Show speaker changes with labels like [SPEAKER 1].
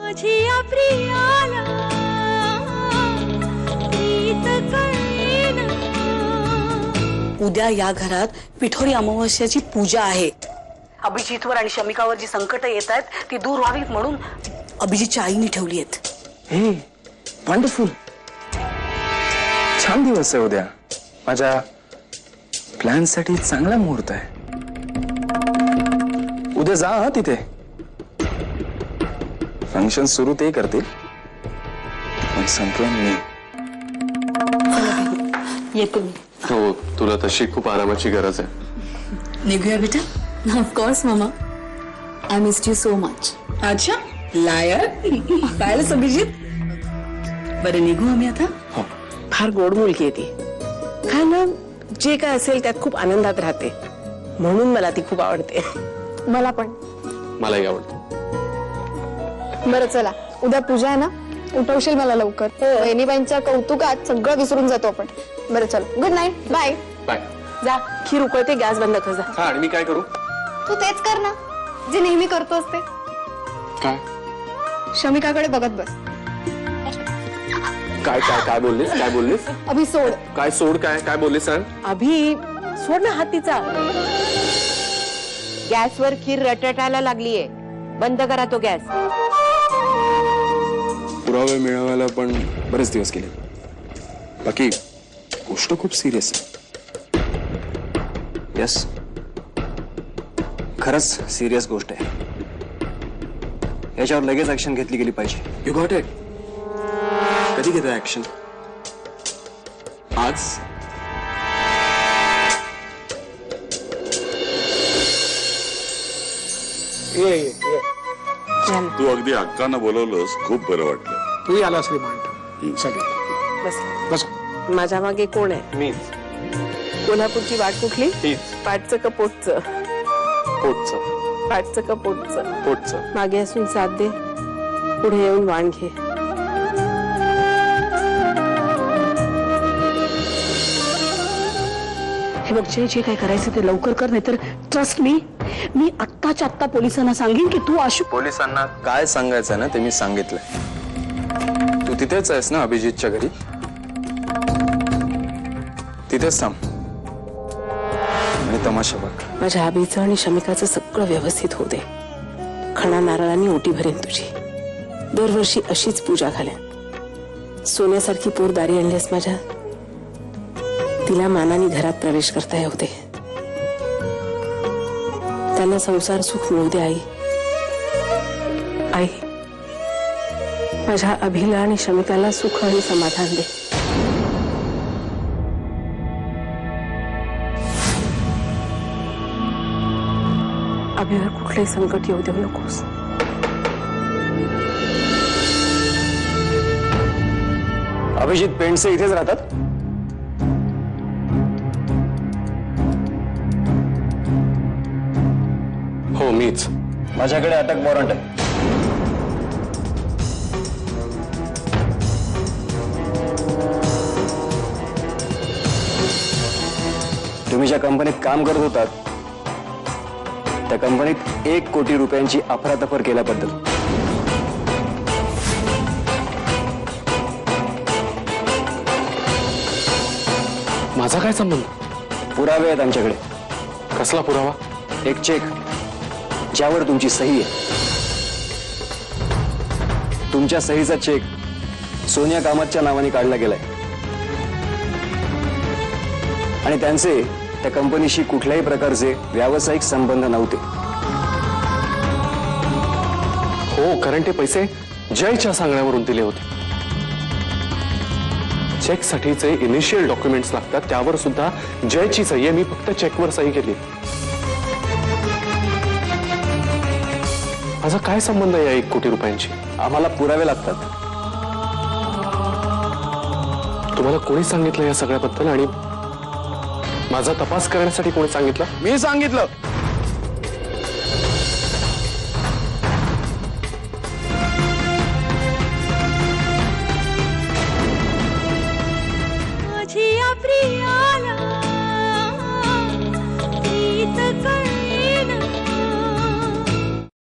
[SPEAKER 1] माझिया प्रियाला प्रीत कळेना।
[SPEAKER 2] उद्या या घरात पिठोरी अमावस्याची पूजा आहे। अभिजितवर आणि शमिकावर जी संकट येत आहेत ती दूर व्हावीत म्हणून अभिजितच्या आईने ठेवली आहेत।
[SPEAKER 3] हे वंडरफुल, छान दिवस आहे उद्या। माझ्या प्लॅन साठी चांगला मुहूर्त आहे। उद्या जा हा तिथे, फंक्शन सुरू ते करतील पण संपलं मी।
[SPEAKER 2] येतो मी।
[SPEAKER 4] हो, तुला तशी खूप आरामाची गरज आहे।
[SPEAKER 2] निघूया बेटा।
[SPEAKER 5] Of course, Mama. I missed you so much.
[SPEAKER 2] अच्छा, लायर काय अभिजित? बरं निघू आम्ही आता।
[SPEAKER 6] फार गोड मुलगी आहे ती, काय ना जे काय असेल त्यात खूप आनंदात राहते, म्हणून मला ती खूप आवडते।
[SPEAKER 5] मला पण।
[SPEAKER 4] मलाही आवडतं।
[SPEAKER 5] बरं चला, उद्या पूजा आहे ना, उठवशील मला लवकर। बहिणीबाईंच्या कौतुकात सगळं विसरून जातो आपण। बरं चलो, गुड नाईट, बाय
[SPEAKER 4] बाय।
[SPEAKER 6] जा, खीर उकळते, गॅस बंद कर जा।
[SPEAKER 4] हा, आणि मी काय करू?
[SPEAKER 5] तू तेच कर ना जे नेहमी करतोस ते।
[SPEAKER 4] काय
[SPEAKER 5] शमिकाकडे बघत बस।
[SPEAKER 4] काय काय काय बोललीस? काय बोललीस?
[SPEAKER 5] अभि सोड।
[SPEAKER 4] काय सोड? काय काय बोललीस? सांग।
[SPEAKER 6] अभि सोड ना हात तिचा। गॅसवर खीर रटटायला लागलीये, बंद करा तो गॅस।
[SPEAKER 3] पुरावे मिळवायला पण बरेच दिवस गेले। बाकी गोष्ट खूप सिरियस आहे। यस, खरंच सिरियस गोष्ट आहे। याच्यावर लगेच ऍक्शन घेतली गेली पाहिजे। You got it. कधी घेतो ऍक्शन? आज?
[SPEAKER 7] तू अगदी हक्कानं बोलवलंस, खूप बरं वाटलं।
[SPEAKER 8] तू आला श्रीमान सगळे
[SPEAKER 6] बस
[SPEAKER 8] बस।
[SPEAKER 6] माझ्या मागे कोण आहे?
[SPEAKER 4] मीच।
[SPEAKER 6] कोल्हापूरची वाट कुठली?
[SPEAKER 4] तीच।
[SPEAKER 6] पाठचं का पोटचं?
[SPEAKER 4] पोटचं।
[SPEAKER 6] पाठचं का पोटचं?
[SPEAKER 4] पोटचं।
[SPEAKER 6] मागे असून साथ दे, पुढे येऊन वाण घे।
[SPEAKER 2] हे बघ, जे काय करायचं ते लवकर कर, नाही तर ट्रस्ट मी आत्ताच्या आत्ता पोलिसांना सांगेन की तू आशु।
[SPEAKER 3] पोलिसांना काय सांगायचं ना ते मी सांगितलंय। तू तिथेच आहेस ना अभिजितच्या घरी? तिथेच थांब आणि तमाशा बघ।
[SPEAKER 6] माझ्या अभिचं आणि शमिकाचं सगळं व्यवस्थित होते। खणा नारळांनी ओटी भरेन तुझी। दरवर्षी अशीच पूजा घालेन। सोन्यासारखी पोर दारी आणलीस माझ्या, तिला मानाने घरात प्रवेश करता येऊ दे। त्यांना संसार सुख मिळू दे आई। आई, माझ्या अभिला आणि शमिकाला सुख आणि समाधान दे। अभिवर कुठलंही संकट येऊ देऊ नकोस।
[SPEAKER 3] अभिजित पेंडसे इथेच राहतात?
[SPEAKER 4] हो, मीच।
[SPEAKER 3] माझ्याकडे अटक वॉरंट आहे। तुम्ही ज्या कंपनीत काम करत होतात त्या कंपनीत 1 कोटी रुपयांची अफरातफर केल्याबद्दल
[SPEAKER 4] माझा काय संबंध?
[SPEAKER 3] पुरावे आहेत आमच्याकडे।
[SPEAKER 4] कसला पुरावा?
[SPEAKER 3] एक चेक ज्यावर तुमची सही आहे। तुमच्या सहीचा चेक सोनिया कामतच्या नावाने काढला गेलाय आणि त्यांचे त्या कंपनीशी कुठल्याही प्रकारचे व्यावसायिक संबंध नव्हते।
[SPEAKER 4] हो, कारण ते पैसे जयच्या सांगण्यावरून दिले होते। चेक साठीचे इनिशियल डॉक्युमेंट्स लागतात, त्यावर सुद्धा जयची सही आहे। मी फक्त चेकवर सही केली। माझा काय संबंध आहे या 1 कोटी रुपयांची?
[SPEAKER 3] आम्हाला पुरावे लागतात।
[SPEAKER 4] तुम्हाला कोणी सांगितलं या सगळ्याबद्दल आणि माझा तपास करण्यासाठी कोणी सांगितलं?
[SPEAKER 3] मी सांगितलं।